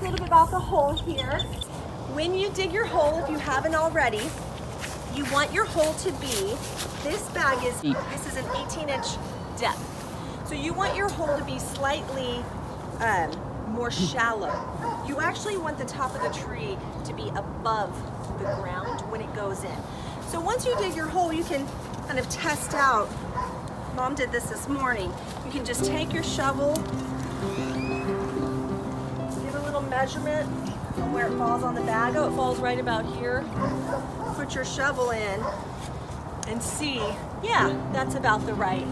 little bit about the hole here. When you dig your hole, if you haven't already, you want your hole to be, this bag is deep. This is an 18-inch depth. So you want your hole to be slightly more shallow. You actually want the top of the tree to be above the ground when it goes in. So once you dig your hole, you can kind of test out. Mom did this morning. You can just take your shovel, give a little measurement on where it falls on the bag. Oh, it falls right about here. Put your shovel in and see, yeah, that's about the right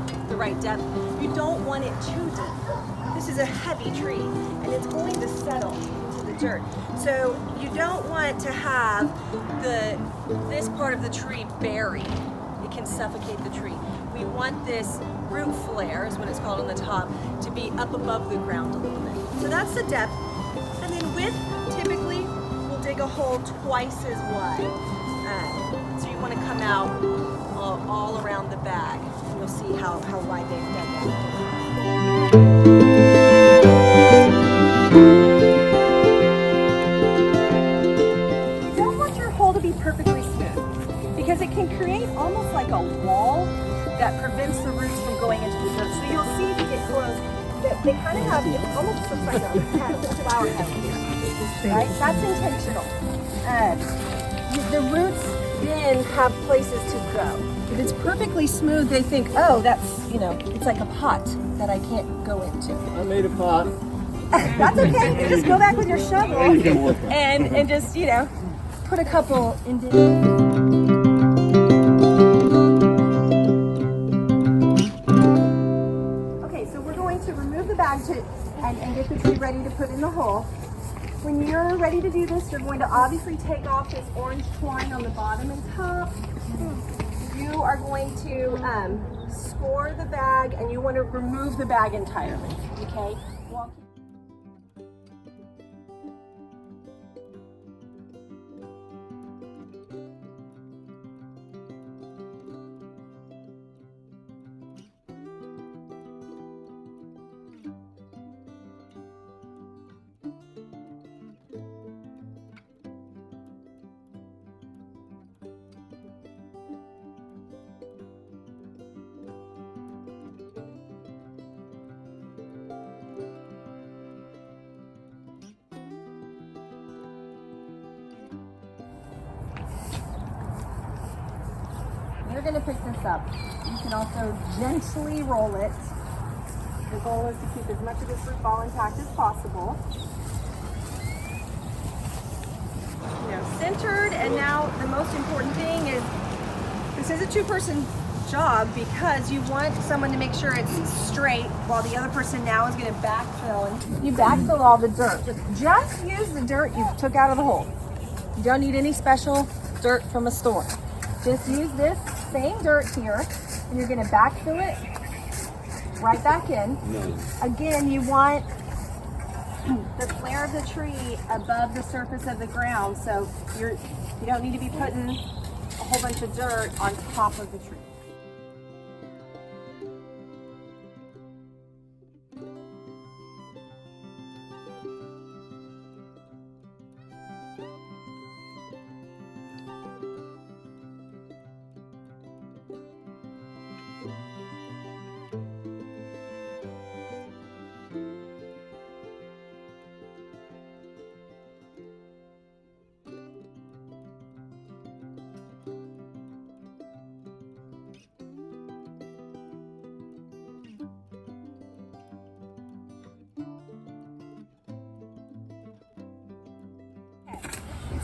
depth. You don't want it too deep. This is a heavy tree and it's going to settle into the dirt. So you don't want to have this part of the tree buried. It can suffocate the tree. We want this root flare, is what it's called on the top, to be up above the ground a little bit. So that's the depth. And then width, typically, we'll dig a hole twice as wide. So you want to come out all around the bag. And you'll see how wide they've done that. You don't want your hole to be perfectly smooth because it can create almost like a wall that prevents the roots from going into the dirt. So you'll see if you get close that they kind of have, it almost looks like a flower head here, right? That's intentional. The roots then have places to go. If it's perfectly smooth, they think, oh, that's, it's like a pot that I can't go into. I made a pot. That's okay. You just go back with your shovel and just, put a couple in. And get the tree ready to put in the hole. When you're ready to do this, you're going to obviously take off this orange twine on the bottom and top. You are going to score the bag and you want to remove the bag entirely, okay? You're going to pick this up. You can also gently roll it. The goal is to keep as much of this root ball intact as possible. Centered, and now the most important thing is this is a two-person job because you want someone to make sure it's straight while the other person now is going to backfill. And you backfill all the dirt. Just use the dirt you took out of the hole. You don't need any special dirt from a store. Just use this same dirt here, and you're going to backfill it right back in. Again, you want the flare of the tree above the surface of the ground, so you don't need to be putting a whole bunch of dirt on top of the tree.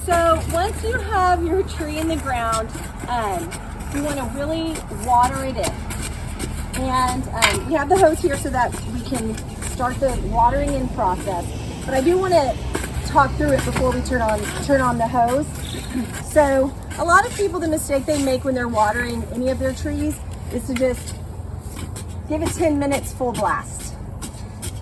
So once you have your tree in the ground, you want to really water it in. And we have the hose here so that we can start the watering in process. But I do want to talk through it before we turn on the hose. So a lot of people, the mistake they make when they're watering any of their trees is to just give it 10 minutes full blast.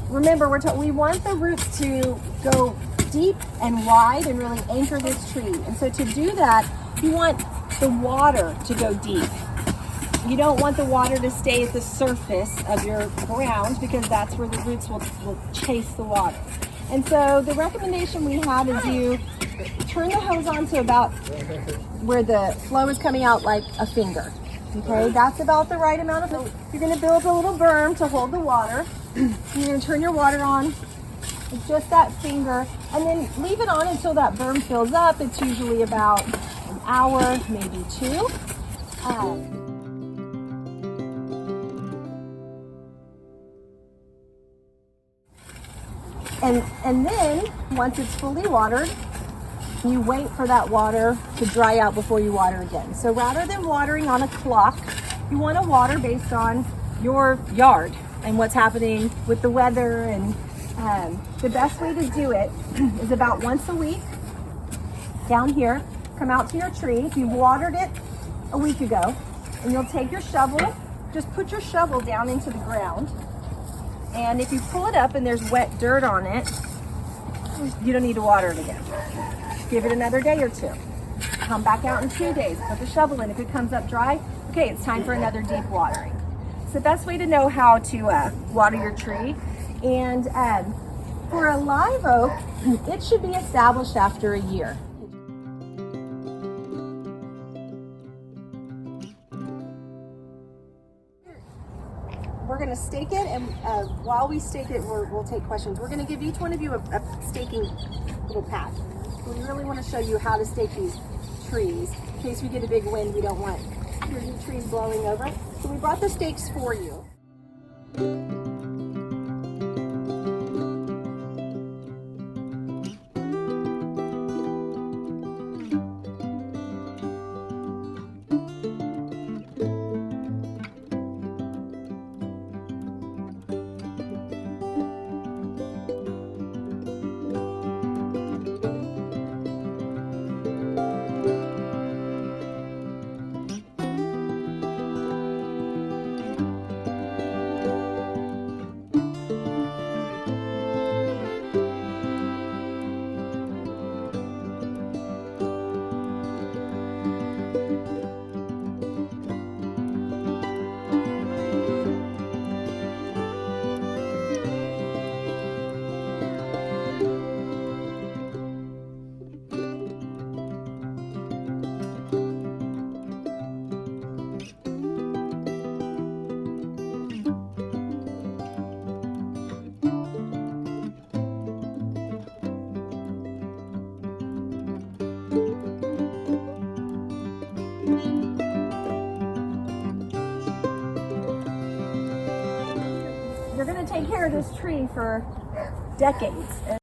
Remember, we want the roots to go deep and wide and really anchor this tree. And so to do that, you want the water to go deep. You don't want the water to stay at the surface of your ground because that's where the roots will chase the water. And so the recommendation we have is you turn the hose on to about where the flow is coming out like a finger. Okay, that's about the right amount of flow. You're going to build a little berm to hold the water. You're going to turn your water on with just that finger and then leave it on until that berm fills up. It's usually about an hour, maybe two. And then once it's fully watered, you wait for that water to dry out before you water again. So rather than watering on a clock, you want to water based on your yard and what's happening with the weather. And the best way to do it is about once a week down here. Come out to your tree. You watered it a week ago, and you'll take your shovel, just put your shovel down into the ground. And if you pull it up and there's wet dirt on it, you don't need to water it again. Give it another day or two. Come back out in 2 days, put the shovel in. If it comes up dry, okay, it's time for another deep watering. It's the best way to know how to water your tree. And for a live oak, it should be established after a year. We're going to stake it, and while we stake it, we'll take questions. We're going to give each one of you a staking little pad. We really want to show you how to stake these trees. In case we get a big wind, we don't want your new trees blowing over. So we brought the stakes for you. You're going to take care of this tree for decades.